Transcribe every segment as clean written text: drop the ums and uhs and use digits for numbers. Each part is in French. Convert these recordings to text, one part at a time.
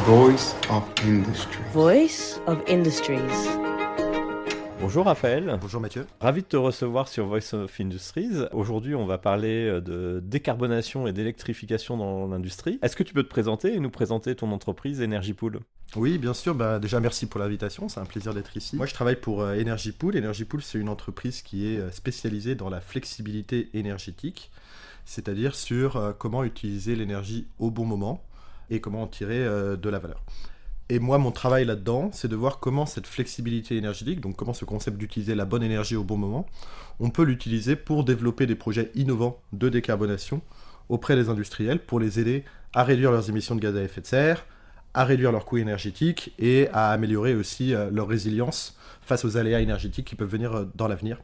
Voice of Industry. Voice of Industries. Bonjour Raphaël, Bonjour Mathieu. ravi de te recevoir sur Voice of Industries. Aujourd'hui, on va parler de décarbonation et d'électrification dans l'industrie. Est-ce que tu peux te présenter et nous présenter ton entreprise EnergyPool ? Oui, bien sûr. Déjà, merci pour l'invitation. C'est un plaisir d'être ici. Moi, je travaille pour EnergyPool. EnergyPool, c'est une entreprise qui est spécialisée dans la flexibilité énergétique, c'est-à-dire sur comment utiliser l'énergie au bon moment et comment en tirer de la valeur. Et moi, mon travail là-dedans, c'est de voir comment cette flexibilité énergétique, donc comment ce concept d'utiliser la bonne énergie au bon moment, on peut l'utiliser pour développer des projets innovants de décarbonation auprès des industriels pour les aider à réduire leurs émissions de gaz à effet de serre, à réduire leurs coûts énergétiques et à améliorer aussi leur résilience face aux aléas énergétiques qui peuvent venir dans l'avenir.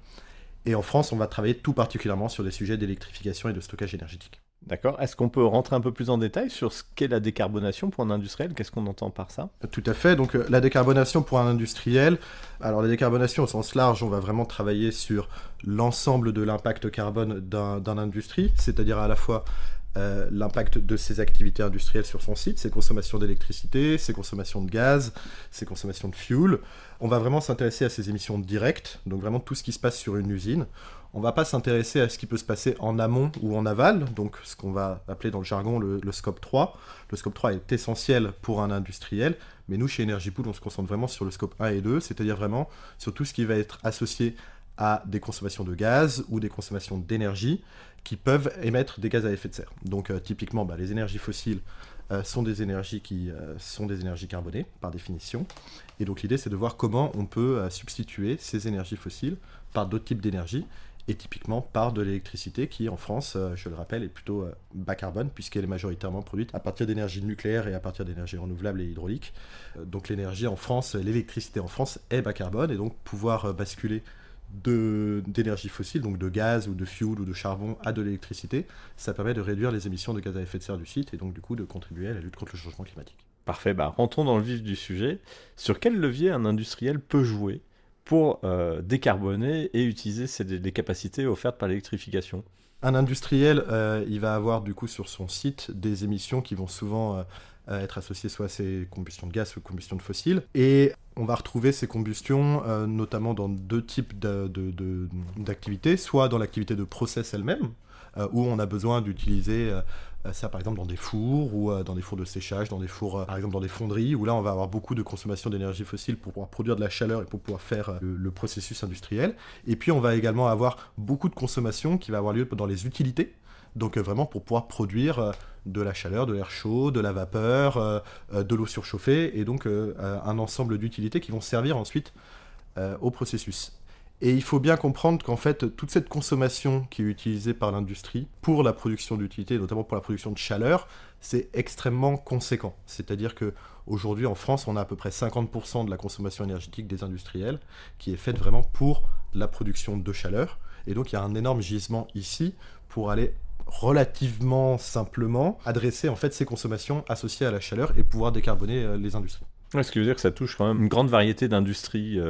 Et en France, on va travailler tout particulièrement sur des sujets d'électrification et de stockage énergétique. D'accord. Est-ce qu'on peut rentrer un peu plus en détail sur ce qu'est la décarbonation pour un industriel ? Qu'est-ce qu'on entend par ça ? Tout à fait. Donc la décarbonation pour un industriel, alors la décarbonation au sens large, on va vraiment travailler sur l'ensemble de l'impact carbone d'un industrie, c'est-à-dire à la fois l'impact de ses activités industrielles sur son site, ses consommations d'électricité, ses consommations de gaz, ses consommations de fuel. On va vraiment s'intéresser à ses émissions directes, donc vraiment tout ce qui se passe sur une usine. On ne va pas s'intéresser à ce qui peut se passer en amont ou en aval, donc ce qu'on va appeler dans le jargon le scope 3. Le scope 3 est essentiel pour un industriel, mais nous, chez EnergyPool, on se concentre vraiment sur le scope 1 et 2, c'est-à-dire vraiment sur tout ce qui va être associé à des consommations de gaz ou des consommations d'énergie qui peuvent émettre des gaz à effet de serre. Donc typiquement, les énergies fossiles sont des énergies qui sont des énergies carbonées, par définition. Et donc l'idée, c'est de voir comment on peut substituer ces énergies fossiles par d'autres types d'énergie, et typiquement par de l'électricité qui, en France, je le rappelle, est plutôt bas carbone, puisqu'elle est majoritairement produite à partir d'énergie nucléaire et à partir d'énergie renouvelable et hydraulique. Donc l'énergie en France, l'électricité en France est bas carbone, et donc pouvoir basculer d'énergie fossile, donc de gaz ou de fuel ou de charbon à de l'électricité, ça permet de réduire les émissions de gaz à effet de serre du site et donc du coup de contribuer à la lutte contre le changement climatique. Parfait, rentrons dans le vif du sujet. Sur quel levier un industriel peut jouer pour décarboner et utiliser les capacités offertes par l'électrification ? Un industriel, il va avoir du coup sur son site des émissions qui vont souvent être associées soit à ces combustions de gaz, soit aux combustions de fossiles. Et on va retrouver ces combustions notamment dans deux types d'activités, soit dans l'activité de process elle-même, où on a besoin d'utiliser ça par exemple dans des fours ou dans des fours de séchage, dans des fours par exemple dans des fonderies, où là on va avoir beaucoup de consommation d'énergie fossile pour pouvoir produire de la chaleur et pour pouvoir faire le processus industriel. Et puis on va également avoir beaucoup de consommation qui va avoir lieu dans les utilités, donc vraiment pour pouvoir produire de la chaleur, de l'air chaud, de la vapeur, de l'eau surchauffée, et donc un ensemble d'utilités qui vont servir ensuite au processus. Et il faut bien comprendre qu'en fait, toute cette consommation qui est utilisée par l'industrie pour la production d'utilités, notamment pour la production de chaleur, c'est extrêmement conséquent. C'est-à-dire qu'aujourd'hui, en France, on a à peu près 50% de la consommation énergétique des industriels qui est faite vraiment pour la production de chaleur. Et donc, il y a un énorme gisement ici pour aller relativement simplement adresser en fait ces consommations associées à la chaleur et pouvoir décarboner les industries. Ce qui veut dire que ça touche quand même une grande variété d'industries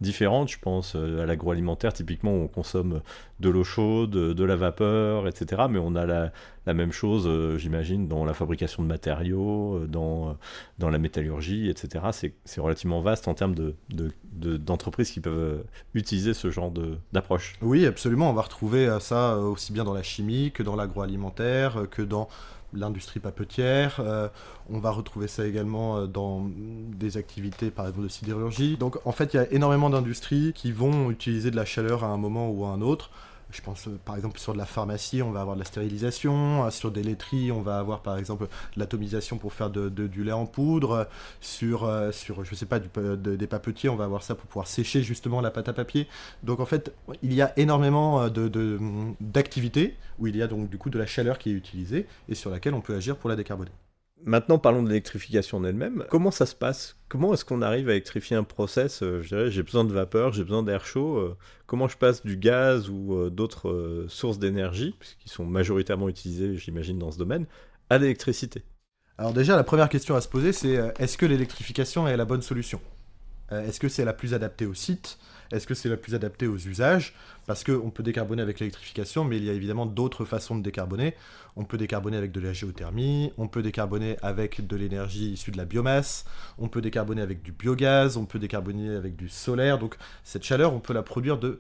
différentes. Je pense à l'agroalimentaire, typiquement, où on consomme de l'eau chaude, de la vapeur, etc. Mais on a la même chose, j'imagine, dans la fabrication de matériaux, dans la métallurgie, etc. C'est relativement vaste en termes d'entreprises qui peuvent utiliser ce genre d'approche. Oui, absolument. On va retrouver ça aussi bien dans la chimie que dans l'agroalimentaire, que dans l'industrie papetière, on va retrouver ça également dans des activités par exemple de sidérurgie. Donc en fait il y a énormément d'industries qui vont utiliser de la chaleur à un moment ou à un autre. Je pense par exemple sur de la pharmacie, on va avoir de la stérilisation, sur des laiteries, on va avoir par exemple de l'atomisation pour faire du lait en poudre, sur je sais pas, des papetiers, on va avoir ça pour pouvoir sécher justement la pâte à papier. Donc en fait, il y a énormément d'activités où il y a donc du coup de la chaleur qui est utilisée et sur laquelle on peut agir pour la décarboner. Maintenant, parlons de l'électrification en elle-même. Comment ça se passe ? Comment est-ce qu'on arrive à électrifier un process ? Je dirais, j'ai besoin de vapeur, j'ai besoin d'air chaud. Comment je passe du gaz ou d'autres sources d'énergie, qui sont majoritairement utilisées, j'imagine, dans ce domaine, à l'électricité ? Alors déjà, la première question à se poser, c'est est-ce que l'électrification est la bonne solution ? Est-ce que c'est la plus adaptée au site? Est-ce que c'est la plus adaptée aux usages? Parce qu'on peut décarboner avec l'électrification, mais il y a évidemment d'autres façons de décarboner. On peut décarboner avec de la géothermie, on peut décarboner avec de l'énergie issue de la biomasse, on peut décarboner avec du biogaz, on peut décarboner avec du solaire. Donc cette chaleur, on peut la produire de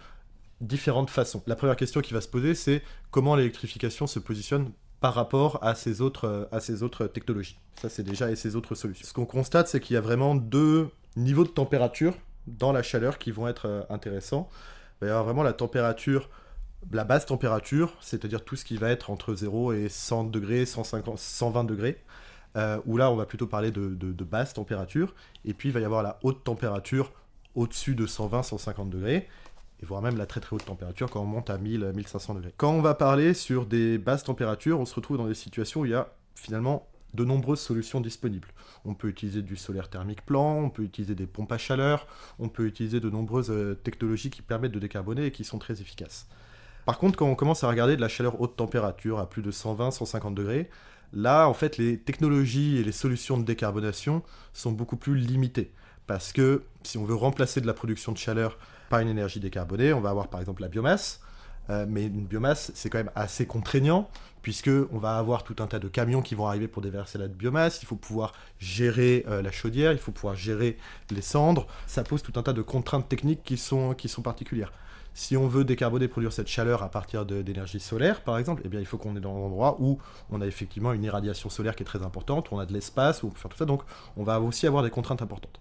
différentes façons. La première question qui va se poser, c'est comment l'électrification se positionne par rapport à ces autres technologies. Ça, c'est déjà et ces autres solutions. Ce qu'on constate, c'est qu'il y a vraiment deux niveaux de température dans la chaleur qui vont être intéressants. Il va y avoir vraiment la température, la basse température, c'est-à-dire tout ce qui va être entre 0 et 100 degrés, 150, 120 degrés, où là, on va plutôt parler de basse température. Et puis, il va y avoir la haute température au-dessus de 120, 150 degrés, et voire même la très très haute température quand on monte à 1000, 1500 degrés. Quand on va parler sur des basses températures, on se retrouve dans des situations où il y a finalement de nombreuses solutions disponibles. On peut utiliser du solaire thermique plan, on peut utiliser des pompes à chaleur, on peut utiliser de nombreuses technologies qui permettent de décarboner et qui sont très efficaces. Par contre, quand on commence à regarder de la chaleur haute température à plus de 120, 150 degrés, là, en fait, les technologies et les solutions de décarbonation sont beaucoup plus limitées. Parce que si on veut remplacer de la production de chaleur par une énergie décarbonée, on va avoir par exemple la biomasse, mais une biomasse, c'est quand même assez contraignant, puisqu'on va avoir tout un tas de camions qui vont arriver pour déverser la biomasse, il faut pouvoir gérer la chaudière, il faut pouvoir gérer les cendres, ça pose tout un tas de contraintes techniques qui sont particulières. Si on veut décarboner, produire cette chaleur à partir d'énergie solaire, par exemple, eh bien, il faut qu'on est dans un endroit où on a effectivement une irradiation solaire qui est très importante, où on a de l'espace, où on peut faire tout ça, donc on va aussi avoir des contraintes importantes.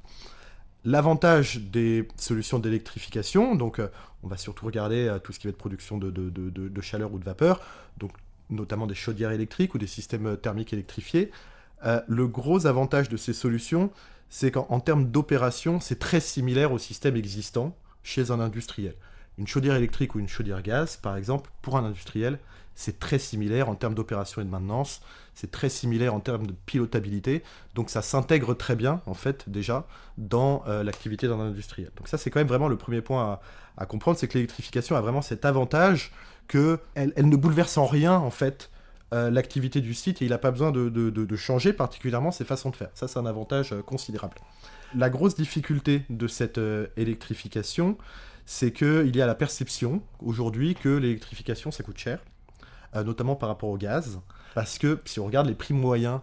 L'avantage des solutions d'électrification, donc on va surtout regarder tout ce qui va être production de chaleur ou de vapeur, donc notamment des chaudières électriques ou des systèmes thermiques électrifiés. Le gros avantage de ces solutions, c'est qu'en termes d'opération, c'est très similaire au système existant chez un industriel. Une chaudière électrique ou une chaudière gaz, par exemple, pour un industriel, c'est très similaire en termes d'opération et de maintenance, c'est très similaire en termes de pilotabilité, donc ça s'intègre très bien, en fait, déjà, dans l'activité d'un industriel. Donc ça, c'est quand même vraiment le premier point à comprendre, c'est que l'électrification a vraiment cet avantage qu'elle ne bouleverse en rien, en fait, l'activité du site, et il n'a pas besoin de changer particulièrement ses façons de faire. Ça, c'est un avantage considérable. La grosse difficulté de cette électrification, c'est qu'il y a la perception, aujourd'hui, que l'électrification, ça coûte cher, notamment par rapport au gaz, parce que si on regarde les prix moyens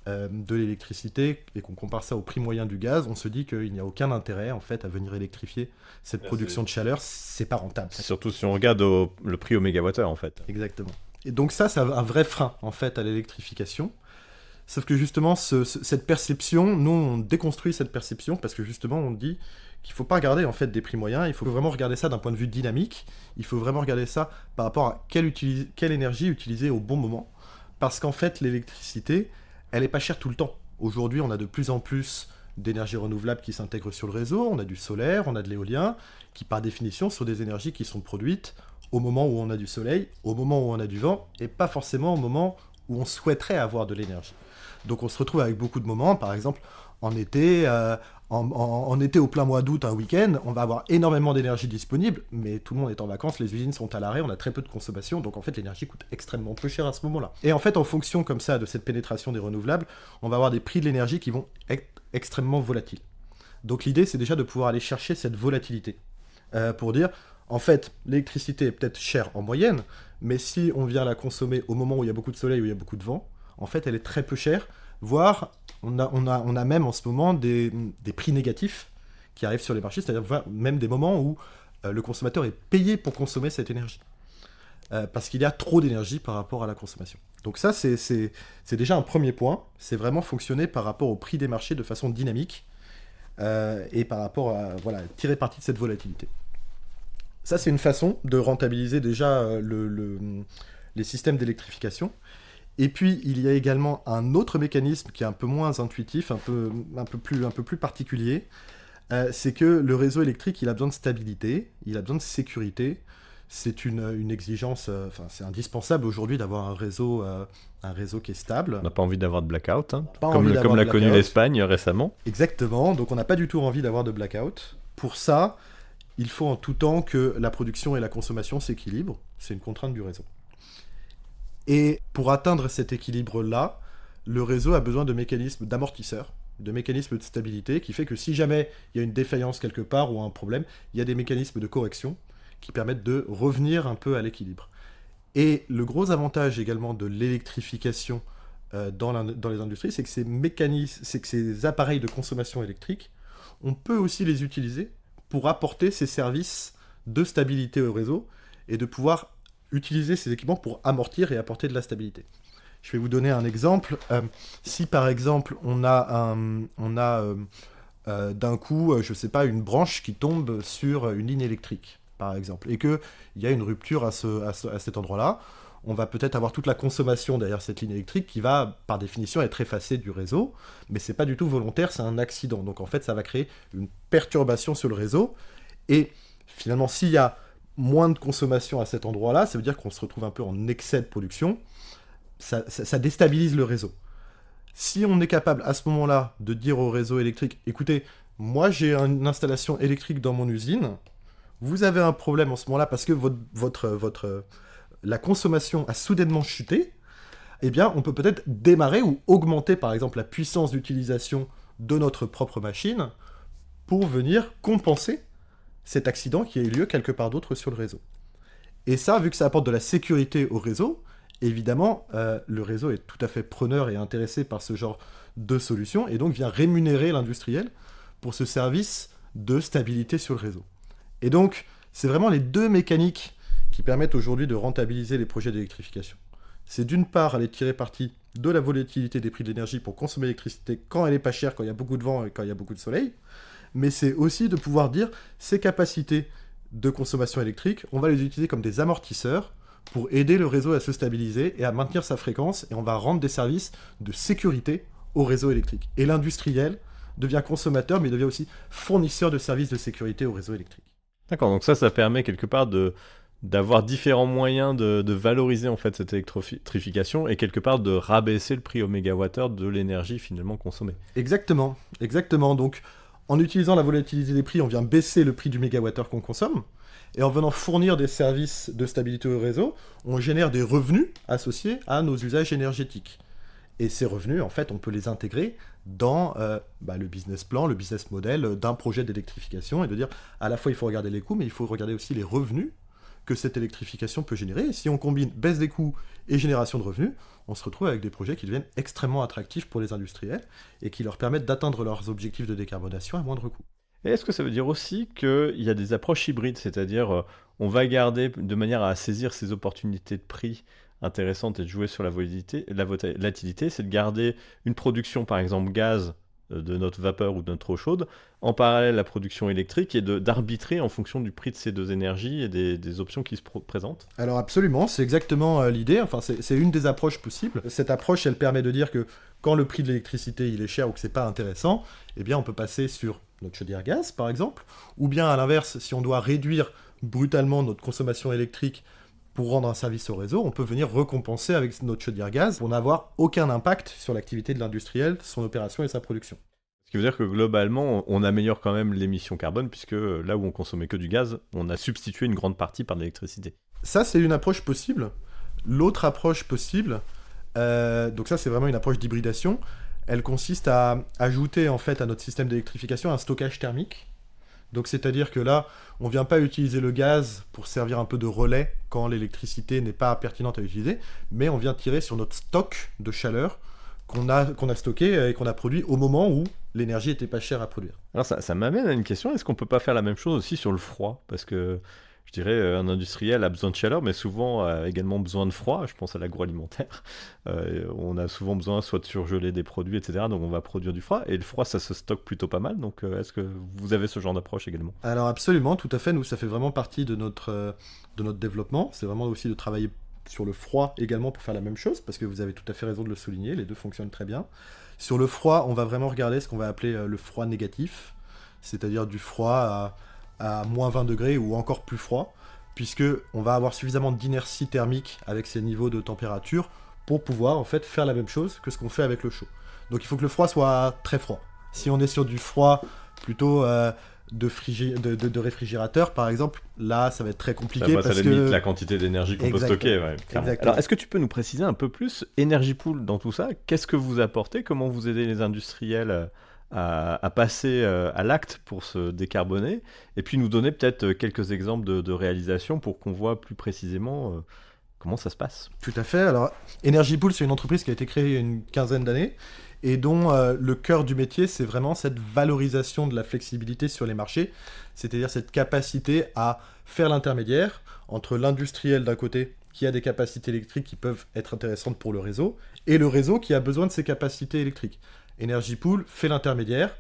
de l'électricité et qu'on compare ça au prix moyen du gaz, on se dit qu'il n'y a aucun intérêt en fait à venir électrifier cette production de chaleur, c'est pas rentable. Surtout si on regarde le prix au mégawattheure en fait. Exactement. Et donc ça, c'est un vrai frein en fait à l'électrification. Sauf que justement, cette perception, nous on déconstruit cette perception parce que justement on dit qu'il ne faut pas regarder en fait des prix moyens, il faut vraiment regarder ça d'un point de vue dynamique, il faut vraiment regarder ça par rapport à quelle énergie utiliser au bon moment, parce qu'en fait l'électricité, elle n'est pas chère tout le temps. Aujourd'hui, on a de plus en plus d'énergies renouvelables qui s'intègrent sur le réseau, on a du solaire, on a de l'éolien, qui par définition sont des énergies qui sont produites au moment où on a du soleil, au moment où on a du vent, et pas forcément au moment où on souhaiterait avoir de l'énergie. Donc on se retrouve avec beaucoup de moments, par exemple en été, en été au plein mois d'août, un week-end, on va avoir énormément d'énergie disponible, mais tout le monde est en vacances, les usines sont à l'arrêt, on a très peu de consommation, donc en fait l'énergie coûte extrêmement peu cher à ce moment-là. Et en fait, en fonction comme ça de cette pénétration des renouvelables, on va avoir des prix de l'énergie qui vont être extrêmement volatiles. Donc l'idée, c'est déjà de pouvoir aller chercher cette volatilité, pour dire, en fait, l'électricité est peut-être chère en moyenne, mais si on vient la consommer au moment où il y a beaucoup de soleil, où il y a beaucoup de vent, en fait, elle est très peu chère, voire on a même en ce moment des prix négatifs qui arrivent sur les marchés, c'est-à-dire même des moments où le consommateur est payé pour consommer cette énergie. Parce qu'il y a trop d'énergie par rapport à la consommation. Donc ça, c'est déjà un premier point, c'est vraiment fonctionner par rapport au prix des marchés de façon dynamique, et par rapport à tirer parti de cette volatilité. Ça, c'est une façon de rentabiliser déjà les systèmes d'électrification. Et puis, il y a également un autre mécanisme qui est un peu moins intuitif, un peu plus particulier. C'est que le réseau électrique, il a besoin de stabilité, il a besoin de sécurité. C'est une exigence, c'est indispensable aujourd'hui d'avoir un réseau qui est stable. On n'a pas envie d'avoir de blackout, hein, comme l'a connu l'Espagne récemment. Exactement, donc on n'a pas du tout envie d'avoir de blackout. Pour ça, il faut en tout temps que la production et la consommation s'équilibrent. C'est une contrainte du réseau. Et pour atteindre cet équilibre-là, le réseau a besoin de mécanismes d'amortisseurs de mécanismes de stabilité qui fait que si jamais il y a une défaillance quelque part ou un problème, il y a des mécanismes de correction qui permettent de revenir un peu à l'équilibre. Et le gros avantage également de l'électrification dans les industries, c'est que ces appareils de consommation électrique, on peut aussi les utiliser pour apporter ces services de stabilité au réseau et de pouvoir utiliser ces équipements pour amortir et apporter de la stabilité. Je vais vous donner un exemple. Si par exemple on a d'un coup, je sais pas, une branche qui tombe sur une ligne électrique, par exemple, et qu'il y a une rupture à cet endroit-là, on va peut-être avoir toute la consommation derrière cette ligne électrique qui va, par définition, être effacée du réseau, mais c'est pas du tout volontaire, c'est un accident. Donc en fait, ça va créer une perturbation sur le réseau, et finalement, s'il y a moins de consommation à cet endroit-là, ça veut dire qu'on se retrouve un peu en excès de production, ça déstabilise le réseau. Si on est capable, à ce moment-là, de dire au réseau électrique, écoutez, moi j'ai une installation électrique dans mon usine, vous avez un problème en ce moment-là parce que la consommation a soudainement chuté, eh bien, on peut peut-être démarrer ou augmenter, par exemple, la puissance d'utilisation de notre propre machine pour venir compenser cet accident qui a eu lieu quelque part d'autre sur le réseau. Et ça, vu que ça apporte de la sécurité au réseau, évidemment, le réseau est tout à fait preneur et intéressé par ce genre de solution, et donc vient rémunérer l'industriel pour ce service de stabilité sur le réseau. Et donc, c'est vraiment les deux mécaniques qui permettent aujourd'hui de rentabiliser les projets d'électrification. C'est d'une part aller tirer parti de la volatilité des prix de l'énergie pour consommer l'électricité quand elle est pas chère, quand il y a beaucoup de vent et quand il y a beaucoup de soleil, mais c'est aussi de pouvoir dire ces capacités de consommation électrique, on va les utiliser comme des amortisseurs pour aider le réseau à se stabiliser et à maintenir sa fréquence, et on va rendre des services de sécurité au réseau électrique. Et l'industriel devient consommateur, mais il devient aussi fournisseur de services de sécurité au réseau électrique. D'accord, donc ça permet quelque part d'avoir différents moyens de valoriser en fait cette électrification et quelque part de rabaisser le prix au mégawattheure de l'énergie finalement consommée. Exactement. Donc en utilisant la volatilité des prix, on vient baisser le prix du mégawattheure qu'on consomme, et en venant fournir des services de stabilité au réseau, on génère des revenus associés à nos usages énergétiques. Et ces revenus, en fait, on peut les intégrer dans le business plan, le business model d'un projet d'électrification, et de dire, à la fois, il faut regarder les coûts, mais il faut regarder aussi les revenus que cette électrification peut générer. Et si on combine baisse des coûts et génération de revenus, on se retrouve avec des projets qui deviennent extrêmement attractifs pour les industriels et qui leur permettent d'atteindre leurs objectifs de décarbonation à moindre coût. Et est-ce que ça veut dire aussi qu'il y a des approches hybrides, c'est-à-dire on va garder de manière à saisir ces opportunités de prix intéressantes et de jouer sur la volatilité, c'est de garder une production par exemple gaz de notre vapeur ou de notre eau chaude, en parallèle la production électrique, et d'arbitrer en fonction du prix de ces deux énergies et des options qui se présentent. Alors absolument, c'est exactement l'idée, enfin c'est une des approches possibles. Cette approche, elle permet de dire que quand le prix de l'électricité il est cher ou que c'est pas intéressant, eh bien on peut passer sur notre chaudière gaz par exemple, ou bien à l'inverse, si on doit réduire brutalement notre consommation électrique pour rendre un service au réseau, on peut venir récompenser avec notre chaudière gaz pour n'avoir aucun impact sur l'activité de l'industriel, son opération et sa production. Ce qui veut dire que globalement, on améliore quand même l'émission carbone, puisque là où on consommait que du gaz, on a substitué une grande partie par de l'électricité. Ça, c'est une approche possible. L'autre approche possible, donc ça c'est vraiment une approche d'hybridation, elle consiste à ajouter en fait à notre système d'électrification un stockage thermique. Donc c'est-à-dire que là, on ne vient pas utiliser le gaz pour servir un peu de relais quand l'électricité n'est pas pertinente à utiliser, mais on vient tirer sur notre stock de chaleur qu'on a stocké et qu'on a produit au moment où l'énergie était pas chère à produire. Alors ça m'amène à une question, est-ce qu'on peut pas faire la même chose aussi sur le froid ? Parce que je dirais un industriel a besoin de chaleur, mais souvent a également besoin de froid. Je pense à l'agroalimentaire. On a souvent besoin soit de surgeler des produits, etc. Donc on va produire du froid. Et le froid, ça se stocke plutôt pas mal. Donc est-ce que vous avez ce genre d'approche également ? Alors absolument, tout à fait. Nous, ça fait vraiment partie de notre développement. C'est vraiment aussi de travailler sur le froid également pour faire la même chose, parce que vous avez tout à fait raison de le souligner. Les deux fonctionnent très bien. Sur le froid, on va vraiment regarder ce qu'on va appeler le froid négatif, c'est-à-dire du froid à moins 20 degrés ou encore plus froid, puisque on va avoir suffisamment d'inertie thermique avec ces niveaux de température pour pouvoir en fait faire la même chose que ce qu'on fait avec le chaud. Donc il faut que le froid soit très froid. Si on est sur du froid plutôt de réfrigérateur, par exemple, là, ça va être très compliqué Ça parce limite que... la quantité d'énergie qu'on peut Exactement. stocker. Ouais, clairement. Exactement. Alors, est-ce que tu peux nous préciser un peu plus Energy Pool dans tout ça? Qu'est-ce que vous apportez? Comment vous aidez les industriels à passer à l'acte pour se décarboner? Et puis nous donner peut-être quelques exemples de réalisations pour qu'on voit plus précisément comment ça se passe. Tout à fait. Alors, Energy Pool, c'est une entreprise qui a été créée il y a une quinzaine d'années et dont le cœur du métier, c'est vraiment cette valorisation de la flexibilité sur les marchés, c'est-à-dire cette capacité à faire l'intermédiaire entre l'industriel d'un côté, qui a des capacités électriques qui peuvent être intéressantes pour le réseau, et le réseau qui a besoin de ces capacités électriques. Energy Pool fait l'intermédiaire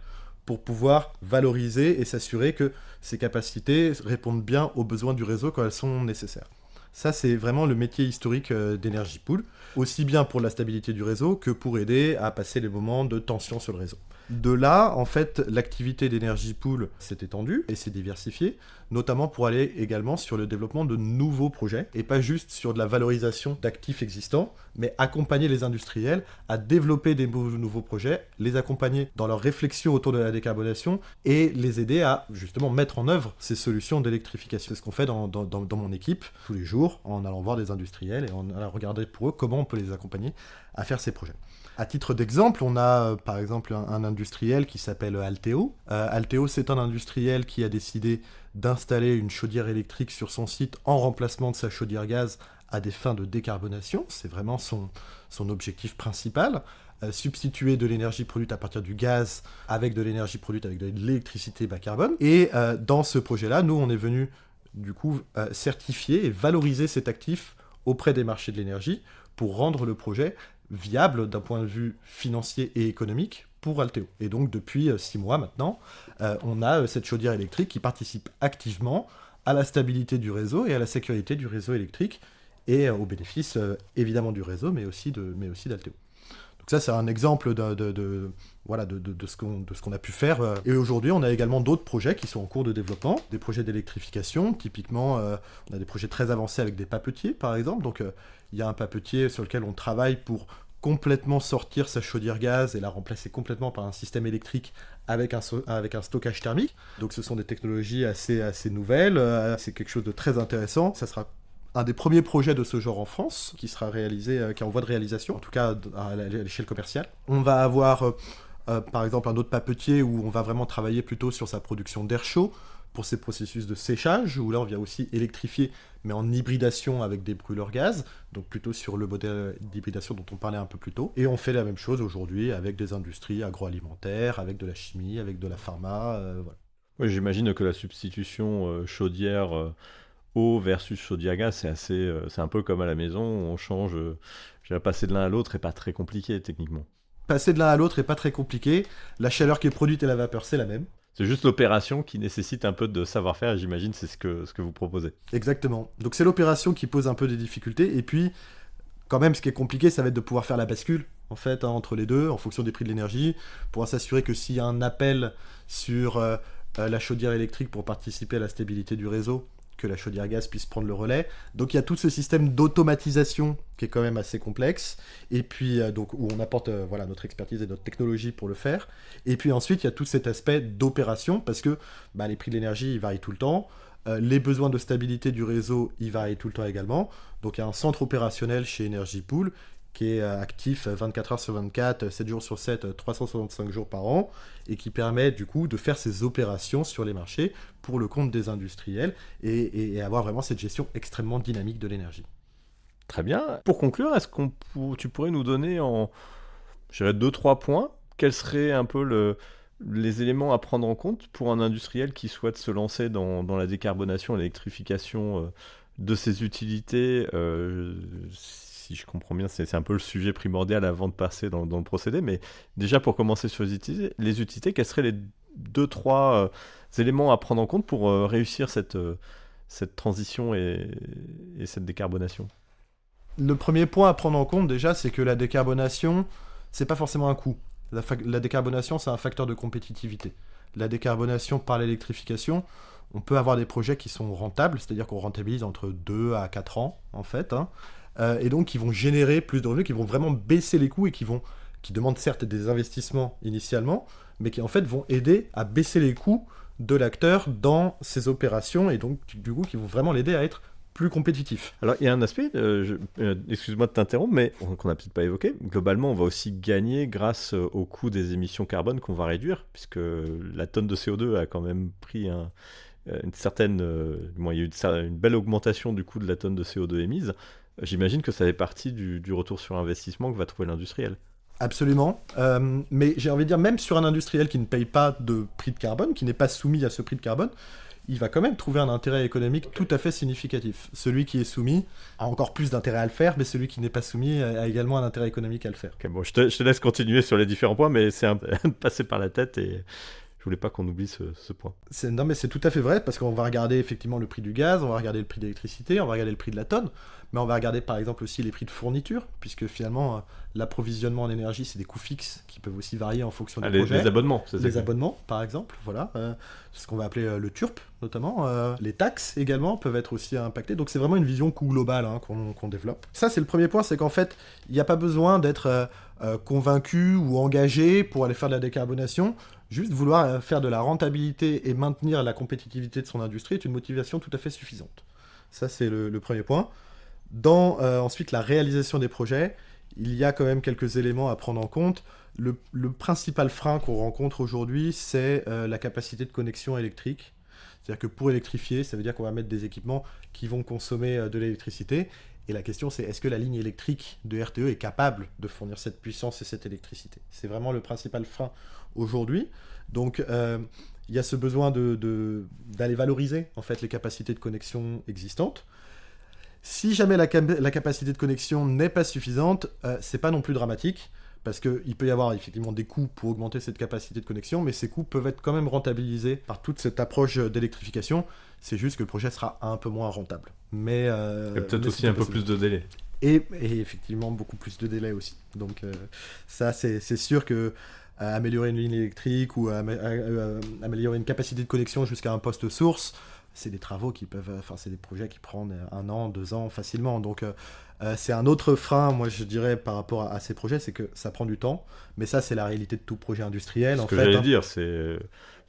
pour pouvoir valoriser et s'assurer que ces capacités répondent bien aux besoins du réseau quand elles sont nécessaires. Ça, c'est vraiment le métier historique d'Energy Pool, aussi bien pour la stabilité du réseau que pour aider à passer les moments de tension sur le réseau. De là, en fait, l'activité d'Energy Pool s'est étendue et s'est diversifiée, notamment pour aller également sur le développement de nouveaux projets, et pas juste sur de la valorisation d'actifs existants, mais accompagner les industriels à développer des nouveaux projets, les accompagner dans leur réflexion autour de la décarbonation, et les aider à justement mettre en œuvre ces solutions d'électrification. C'est ce qu'on fait dans mon équipe tous les jours, en allant voir des industriels et en allant regarder pour eux comment on peut les accompagner à faire ces projets. À titre d'exemple, on a par exemple un industriel qui s'appelle Alteo. Alteo, c'est un industriel qui a décidé d'installer une chaudière électrique sur son site en remplacement de sa chaudière gaz à des fins de décarbonation. C'est vraiment son objectif principal. Substituer de l'énergie produite à partir du gaz avec de l'énergie produite avec de l'électricité bas carbone. Et dans ce projet-là, nous, on est venu du coup certifier et valoriser cet actif auprès des marchés de l'énergie pour rendre le projet viable d'un point de vue financier et économique pour Alteo. Et donc depuis 6 mois maintenant, on a cette chaudière électrique qui participe activement à la stabilité du réseau et à la sécurité du réseau électrique et aux bénéfices évidemment du réseau mais aussi d'Alteo. Donc ça c'est un exemple de ce qu'on a pu faire. Et aujourd'hui on a également d'autres projets qui sont en cours de développement, des projets d'électrification, typiquement on a des projets très avancés avec des papetiers par exemple, donc il y a un papetier sur lequel on travaille pour complètement sortir sa chaudière gaz et la remplacer complètement par un système électrique avec un stockage thermique. Donc ce sont des technologies assez nouvelles, c'est quelque chose de très intéressant. Ça sera un des premiers projets de ce genre en France qui sera réalisé, qui est en voie de réalisation, en tout cas à l'échelle commerciale. On va avoir par exemple un autre papetier où on va vraiment travailler plutôt sur sa production d'air chaud, pour ces processus de séchage, où là on vient aussi électrifier, mais en hybridation avec des brûleurs gaz, donc plutôt sur le modèle d'hybridation dont on parlait un peu plus tôt. Et on fait la même chose aujourd'hui avec des industries agroalimentaires, avec de la chimie, avec de la pharma, voilà. Oui, j'imagine que la substitution chaudière eau versus chaudière gaz, c'est un peu comme à la maison, on change, passer de l'un à l'autre est pas très compliqué techniquement. Passer de l'un à l'autre est pas très compliqué, la chaleur qui est produite et la vapeur c'est la même. C'est juste l'opération qui nécessite un peu de savoir-faire, et j'imagine c'est ce que vous proposez. Exactement. Donc c'est l'opération qui pose un peu des difficultés, et puis quand même ce qui est compliqué, ça va être de pouvoir faire la bascule, en fait, entre les deux, en fonction des prix de l'énergie, pour s'assurer que s'il y a un appel sur la chaudière électrique pour participer à la stabilité du réseau, que la chaudière gaz puisse prendre le relais. Donc il y a tout ce système d'automatisation qui est quand même assez complexe, et puis donc où on apporte notre expertise et notre technologie pour le faire. Et puis ensuite il y a tout cet aspect d'opération, parce que les prix de l'énergie ils varient tout le temps, les besoins de stabilité du réseau ils varient tout le temps également. Donc il y a un centre opérationnel chez Energy Pool qui est actif 24 heures sur 24, 7 jours sur 7, 365 jours par an, et qui permet du coup de faire ces opérations sur les marchés pour le compte des industriels et avoir vraiment cette gestion extrêmement dynamique de l'énergie. Très bien. Pour conclure, est-ce que tu pourrais nous donner en 2-3 points, quels seraient un peu les éléments à prendre en compte pour un industriel qui souhaite se lancer dans la décarbonation et l'électrification de ses utilités si je comprends bien, c'est un peu le sujet primordial avant de passer dans le procédé, mais déjà pour commencer sur les utilités, quels seraient les 2-3 éléments à prendre en compte pour réussir cette transition et cette décarbonation? Le premier point à prendre en compte déjà, c'est que la décarbonation, c'est pas forcément un coût. La décarbonation, c'est un facteur de compétitivité. La décarbonation par l'électrification, on peut avoir des projets qui sont rentables, c'est-à-dire qu'on rentabilise entre 2 à 4 ans, en fait, et donc qui vont générer plus de revenus, qui vont vraiment baisser les coûts et qui vont qui demandent certes des investissements initialement, mais qui en fait vont aider à baisser les coûts de l'acteur dans ses opérations et donc du coup qui vont vraiment l'aider à être plus compétitif. Alors, il y a un aspect, excuse-moi de t'interrompre, mais qu'on n'a peut-être pas évoqué. Globalement, on va aussi gagner grâce au coût des émissions carbone qu'on va réduire, puisque la tonne de CO2 a quand même pris une certaine... bon, il y a eu une belle augmentation du coût de la tonne de CO2 émise. J'imagine que ça fait partie du retour sur investissement que va trouver l'industriel. Absolument, mais j'ai envie de dire, même sur un industriel qui ne paye pas de prix de carbone, qui n'est pas soumis à ce prix de carbone, il va quand même trouver un intérêt économique tout à fait significatif. Celui qui est soumis a encore plus d'intérêt à le faire, mais celui qui n'est pas soumis a également un intérêt économique à le faire. Okay, bon, je te laisse continuer sur les différents points, mais c'est passé par la tête et je voulais pas qu'on oublie ce point. Non, mais c'est tout à fait vrai, parce qu'on va regarder effectivement le prix du gaz, on va regarder le prix de l'électricité, on va regarder le prix de la tonne, mais on va regarder par exemple aussi les prix de fourniture, puisque finalement l'approvisionnement en énergie, c'est des coûts fixes qui peuvent aussi varier en fonction des projets. Les abonnements, c'est ça. Les abonnements, par exemple, voilà, ce qu'on va appeler le TURP notamment. Les taxes également peuvent être aussi impactées, donc c'est vraiment une vision coût global qu'on développe. Ça, c'est le premier point, c'est qu'en fait, il n'y a pas besoin d'être convaincu ou engagé pour aller faire de la décarbonation. Juste vouloir faire de la rentabilité et maintenir la compétitivité de son industrie est une motivation tout à fait suffisante. Ça, c'est le premier point. Dans ensuite la réalisation des projets, il y a quand même quelques éléments à prendre en compte. Le principal frein qu'on rencontre aujourd'hui, c'est la capacité de connexion électrique. C'est-à-dire que pour électrifier, ça veut dire qu'on va mettre des équipements qui vont consommer de l'électricité. Et la question, c'est est-ce que la ligne électrique de RTE est capable de fournir cette puissance et cette électricité ? C'est vraiment le principal frein aujourd'hui. Donc, il y a ce besoin d'aller valoriser en fait, les capacités de connexion existantes. Si jamais la capacité de connexion n'est pas suffisante, c'est pas non plus dramatique, parce qu'il peut y avoir effectivement des coûts pour augmenter cette capacité de connexion, mais ces coûts peuvent être quand même rentabilisés par toute cette approche d'électrification. C'est juste que le projet sera un peu moins rentable. Mais, et peut-être aussi un peu plus de délai. Et effectivement, beaucoup plus de délai aussi. Donc ça, c'est sûr que améliorer une ligne électrique ou améliorer une capacité de connexion jusqu'à un poste source, c'est des travaux qui peuvent... Enfin, c'est des projets qui prennent 1 an, 2 ans facilement. Donc c'est un autre frein, moi je dirais, par rapport à ces projets, c'est que ça prend du temps. Mais ça, c'est la réalité de tout projet industriel. Ce que j'allais dire, c'est...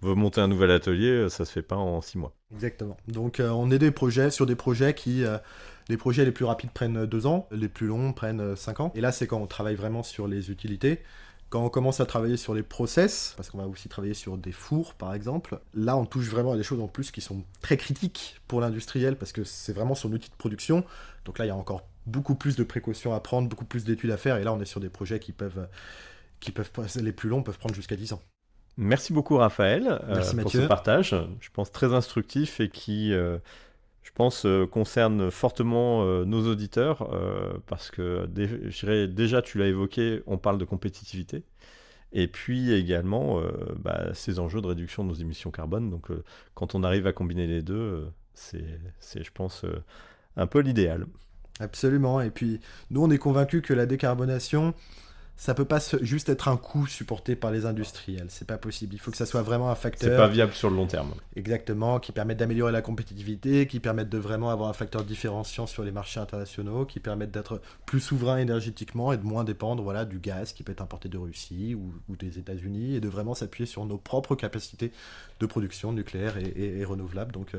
Vous monter un nouvel atelier, ça se fait pas en 6 mois. Exactement. Donc on est sur des projets qui... les projets les plus rapides prennent 2 ans, les plus longs prennent 5 ans. Et là, c'est quand on travaille vraiment sur les utilités. Quand on commence à travailler sur les process, parce qu'on va aussi travailler sur des fours, par exemple, là, on touche vraiment à des choses en plus qui sont très critiques pour l'industriel, parce que c'est vraiment son outil de production. Donc là, il y a encore beaucoup plus de précautions à prendre, beaucoup plus d'études à faire. Et là, on est sur des projets qui peuvent les plus longs peuvent prendre jusqu'à 10 ans. Merci beaucoup, Raphaël, pour ce partage. Je pense très instructif et qui... je pense, concerne fortement nos auditeurs, parce que je dirais, déjà, tu l'as évoqué, on parle de compétitivité, et puis également ces enjeux de réduction de nos émissions carbone. Donc, quand on arrive à combiner les deux, c'est je pense, un peu l'idéal. Absolument, et puis nous, on est convaincus que la décarbonation... ça peut pas juste être un coût supporté par les industriels, c'est pas possible. Il faut que ça soit vraiment un facteur... C'est pas viable sur le long terme. Exactement, qui permette d'améliorer la compétitivité, qui permette de vraiment avoir un facteur différenciant sur les marchés internationaux, qui permette d'être plus souverain énergétiquement et de moins dépendre du gaz qui peut être importé de Russie ou des États-Unis, et de vraiment s'appuyer sur nos propres capacités de production nucléaire et renouvelable. Donc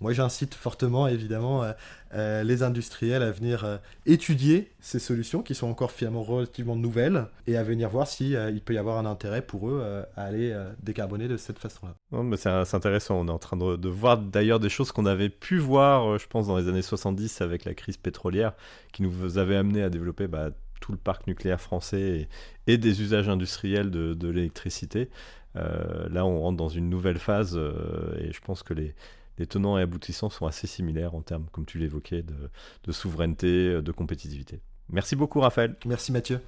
moi j'incite fortement évidemment les industriels à venir étudier ces solutions qui sont encore finalement relativement nouvelles, et à venir voir si il peut y avoir un intérêt pour eux à aller décarboner de cette façon-là. Non, mais c'est intéressant, on est en train de voir d'ailleurs des choses qu'on avait pu voir, je pense, dans les années 70 avec la crise pétrolière, qui nous avait amené à développer tout le parc nucléaire français et des usages industriels de l'électricité. Là, on rentre dans une nouvelle phase, et je pense que les tenants et aboutissants sont assez similaires en termes, comme tu l'évoquais, de souveraineté, de compétitivité. Merci beaucoup, Raphaël. Merci, Mathieu.